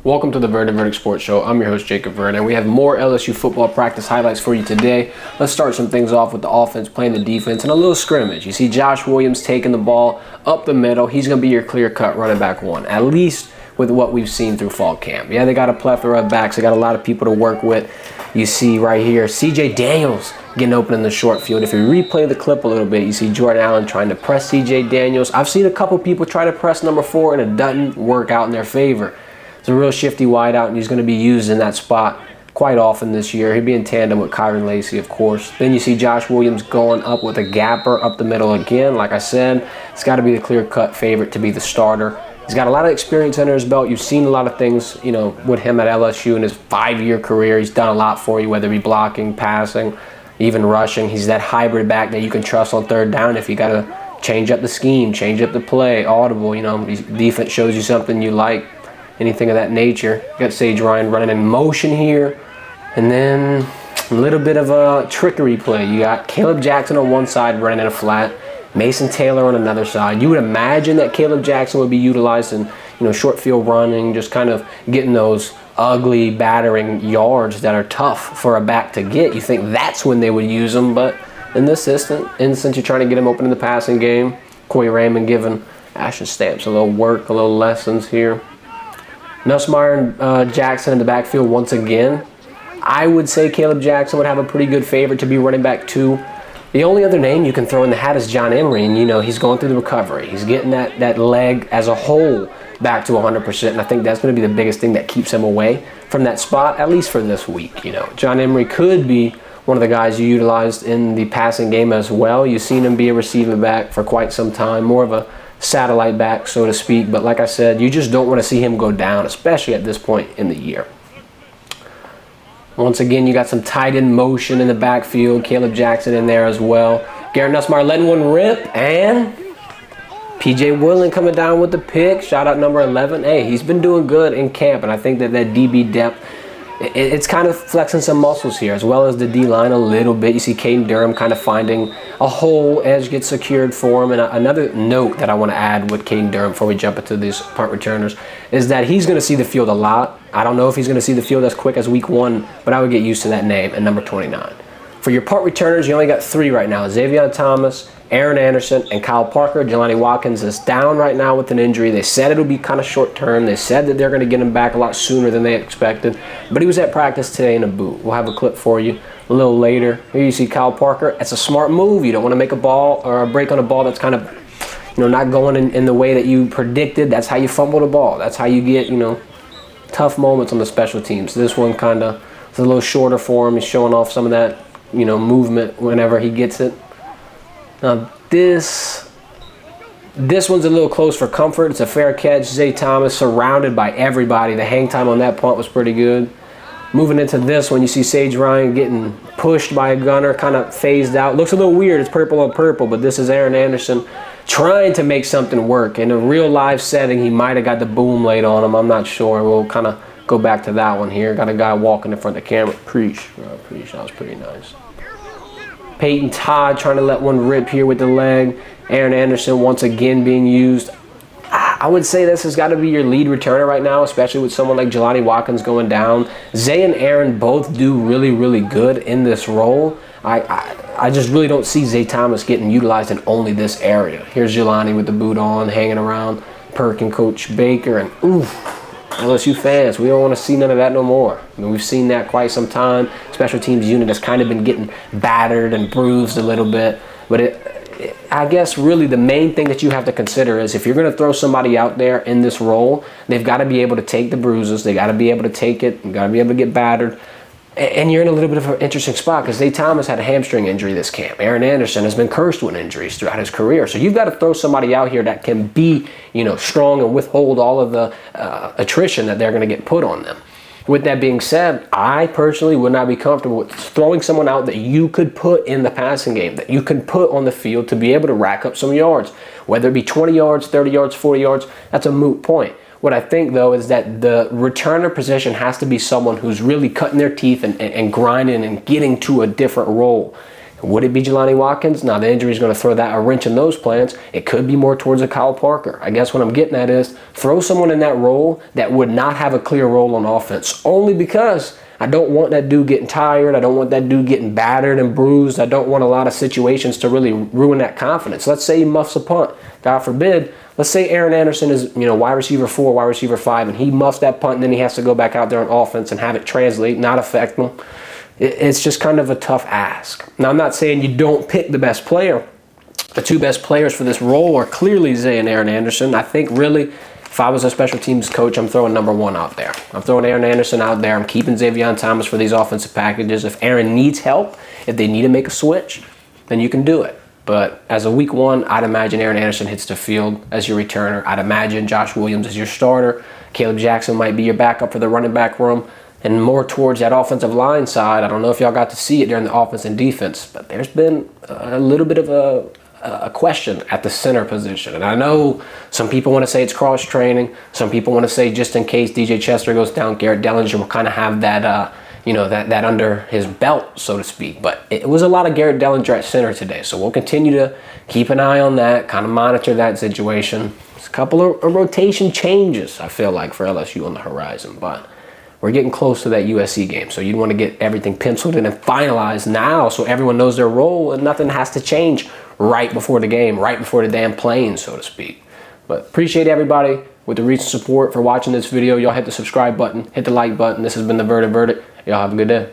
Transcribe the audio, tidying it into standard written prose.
Welcome to the Verdin Verdict Sports Show. I'm your host, Jacob Verdin, and we have more LSU football practice highlights for you today. Let's start some things off with the offense playing the defense and a little scrimmage. You see Josh Williams taking the ball up the middle. He's going to be your clear-cut running back one, at least with what we've seen through fall camp. Yeah, they got a plethora of backs. They got a lot of people to work with. You see right here, C.J. Daniels getting open in the short field. If you replay the clip a little bit, you see Jordan Allen trying to press C.J. Daniels. I've seen a couple people try to press number 4, and it doesn't work out in their favor. It's a real shifty wideout, and he's going to be used in that spot quite often this year. He'll be in tandem with Kyron Lacey, of course. Then you see Josh Williams going up with a gapper up the middle again. Like I said, it's got to be the clear-cut favorite to be the starter. He's got a lot of experience under his belt. You've seen a lot of things, you know, with him at LSU in his 5-year career. He's done a lot for you, whether it be blocking, passing, even rushing. He's that hybrid back that you can trust on third down if you got to change up the scheme, change up the play, audible. You know, defense shows you something you like. Anything of that nature. You got Sage Ryan running in motion here. And then a little bit of a trickery play. You got Caleb Jackson on one side running in a flat. Mason Taylor on another side. You would imagine that Caleb Jackson would be utilized in, you know, short field running, just kind of getting those ugly, battering yards that are tough for a back to get. You think that's when they would use them, but in this instance, you're trying to get him open in the passing game. Corey Raymond giving Ashton Stamps a little work, a little lessons here. Nussmeier and Jackson in the backfield once again. I would say Caleb Jackson would have a pretty good favorite to be running back 2. The only other name you can throw in the hat is John Emery, and you know he's going through the recovery. He's getting that leg as a whole back to 100%, and I think that's going to be the biggest thing that keeps him away from that spot, at least for this week. You know, John Emery could be one of the guys you utilized in the passing game as well. You've seen him be a receiving back for quite some time, more of a satellite back, so to speak, but like I said, you just don't want to see him go down, especially at this point in the year. Once again, you got some tight end motion in the backfield. Caleb Jackson in there as well. Garrett Nussmeier letting one rip, and P.J. Woolen coming down with the pick. Shout out number 11. Hey, he's been doing good in camp, and I think that DB depth, it's kind of flexing some muscles here, as well as the D-line a little bit. You see Caden Durham kind of finding a hole. Edge gets secured for him. And another note that I want to add with Caden Durham before we jump into these punt returners is that he's going to see the field a lot. I don't know if he's going to see the field as quick as week 1, but I would get used to that name at number 29. For your punt returners, you only got 3 right now. Xavier Thomas, Aaron Anderson, and Kyle Parker. Jelani Watkins is down right now with an injury. They said it'll be kind of short term. They said that they're going to get him back a lot sooner than they expected. But he was at practice today in a boot. We'll have a clip for you a little later. Here you see Kyle Parker. It's a smart move. You don't want to make a ball or a break on a ball that's kind of, you know, not going in the way that you predicted. That's how you fumble the ball. That's how you get, you know, tough moments on the special teams. This one kind of is a little shorter for him. He's showing off some of that, you know, movement whenever he gets it. Now this one's a little close for comfort. It's a fair catch. Zay Thomas surrounded by everybody. The hang time on that punt was pretty good. Moving into this one, you see Sage Ryan getting pushed by a gunner, kind of phased out. Looks a little weird. It's purple on purple, but this is Aaron Anderson trying to make something work. In a real live setting, he might have got the boom laid on him. I'm not sure. We'll kind of go back to that one here. Got a guy walking in front of the camera. Preach. That was pretty nice. Peyton Todd trying to let one rip here with the leg. Aaron Anderson once again being used. I would say this has got to be your lead returner right now, especially with someone like Jelani Watkins going down. Zay and Aaron both do really, really good in this role. I just really don't see Zay Thomas getting utilized in only this area. Here's Jelani with the boot on, hanging around Perk and Coach Baker, and oof. LSU fans, we don't want to see none of that no more. I mean, we've seen that quite some time. Special teams unit has kind of been getting battered and bruised a little bit. But I guess really the main thing that you have to consider is if you're going to throw somebody out there in this role, they've got to be able to take the bruises. They got to be able to take it. You got to be able to get battered. And you're in a little bit of an interesting spot because Zay Thomas had a hamstring injury this camp. Aaron Anderson has been cursed with injuries throughout his career. So you've got to throw somebody out here that can be, you know, strong and withhold all of the attrition that they're going to get put on them. With that being said, I personally would not be comfortable with throwing someone out that you could put in the passing game, that you can put on the field to be able to rack up some yards. Whether it be 20 yards, 30 yards, 40 yards, that's a moot point. What I think, though, is that the returner position has to be someone who's really cutting their teeth and grinding and getting to a different role. Would it be Jelani Watkins? Now, the injury is going to throw a wrench in those plans. It could be more towards a Kyle Parker. I guess what I'm getting at is throw someone in that role that would not have a clear role on offense, only because I don't want that dude getting tired. I don't want that dude getting battered and bruised. I don't want a lot of situations to really ruin that confidence. Let's say he muffs a punt. God forbid. Let's say Aaron Anderson is, wide receiver 4, wide receiver 5, and he muffs that punt, and then he has to go back out there on offense and have it translate, not affect him. It's just kind of a tough ask. Now, I'm not saying you don't pick the best player. The 2 best players for this role are clearly Zay and Aaron Anderson. I think really, if I was a special teams coach, I'm throwing number 1 out there. I'm throwing Aaron Anderson out there. I'm keeping Xavier Thomas for these offensive packages. If Aaron needs help, if they need to make a switch, then you can do it. But as a week 1, I'd imagine Aaron Anderson hits the field as your returner. I'd imagine Josh Williams is your starter. Caleb Jackson might be your backup for the running back room. And more towards that offensive line side, I don't know if y'all got to see it during the offense and defense, but there's been a little bit of a question at the center position. And I know some people want to say it's cross-training. Some people want to say just in case DJ Chester goes down, Garrett Dellinger will kind of have that, that under his belt, so to speak. But it was a lot of Garrett Dellinger at center today. So we'll continue to keep an eye on that, kind of monitor that situation. There's a couple of rotation changes, I feel like, for LSU on the horizon. But we're getting close to that USC game, so you'd want to get everything penciled in and finalized now so everyone knows their role and nothing has to change right before the game, right before the damn plane, so to speak. But appreciate everybody with the recent support for watching this video. Y'all hit the subscribe button, hit the like button. This has been the Verdin Verdict. Y'all have a good day.